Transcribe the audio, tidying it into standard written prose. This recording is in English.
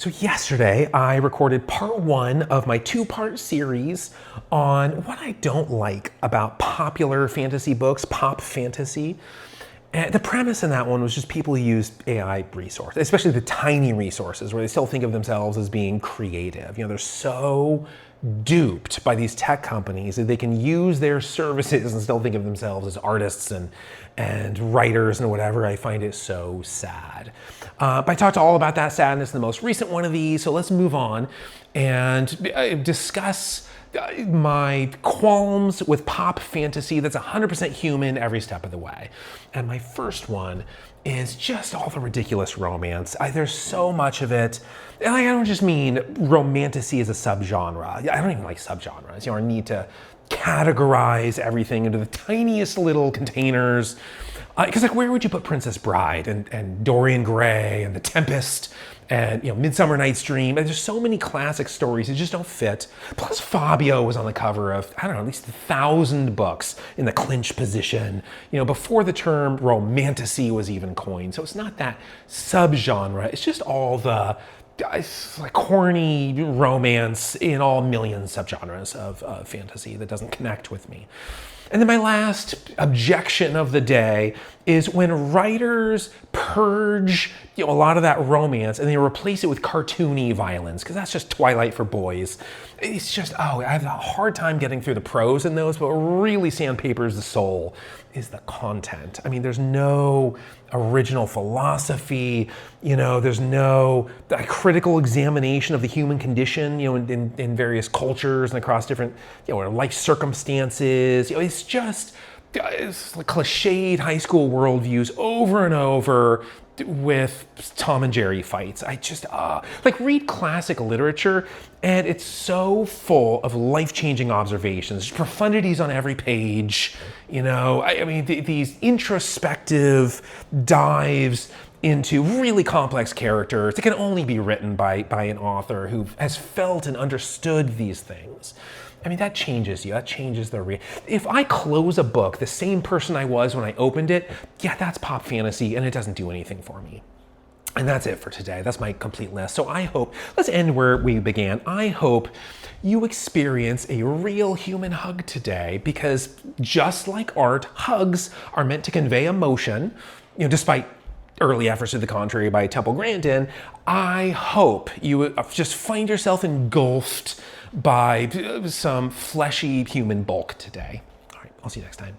So yesterday I recorded part one of my two-part series on what I don't like about popular fantasy books, pop fantasy. And the premise in that one was just people who use AI resources, especially the tiny resources where they still think of themselves as being creative. You know, they're so duped by these tech companies that they can use their services and still think of themselves as artists and writers and whatever. I find it so sad. But I talked all about that sadness in the most recent one of these, so let's move on and discuss my qualms with pop fantasy that's 100% human every step of the way. And my first one is just all the ridiculous romance. There's so much of it. And I don't just mean romantasy as a subgenre. I don't even like subgenres. You know, I need to categorize everything into the tiniest little containers. Because like, where would you put Princess Bride and Dorian Gray and The Tempest and, you know, Midsummer Night's Dream? And there's so many classic stories that just don't fit. Plus Fabio was on the cover of, I don't know, at least 1,000 books in the clinch position, you know, before the term romantasy was even coined. So it's not that subgenre. It's just all the like corny romance in all million subgenres of fantasy that doesn't connect with me. And then my last objection of the day is when writers purge, you know, a lot of that romance and they replace it with cartoony violence, because that's just Twilight for boys. It's just, I have a hard time getting through the prose in those, but what really sandpapers the soul is the content. I mean, there's no original philosophy, you know, there's no critical examination of the human condition, you know, in various cultures and across different, you know, life circumstances. You know, it's just, it's like cliched high school worldviews over and over with Tom and Jerry fights. I just, like, read classic literature and it's so full of life-changing observations, profundities on every page, you know. I mean, these introspective dives into really complex characters that can only be written by an author who has felt and understood these things. I mean, that changes you. That changes if I close a book the same person I was when I opened it, yeah, that's pop fantasy and it doesn't do anything for me. And that's it for today. That's my complete list. So I hope, let's end where we began. I hope you experience a real human hug today, because just like art, hugs are meant to convey emotion, you know, despite early efforts to the contrary by Grandin. I hope you just find yourself engulfed by some fleshy human bulk today. All right, I'll see you next time.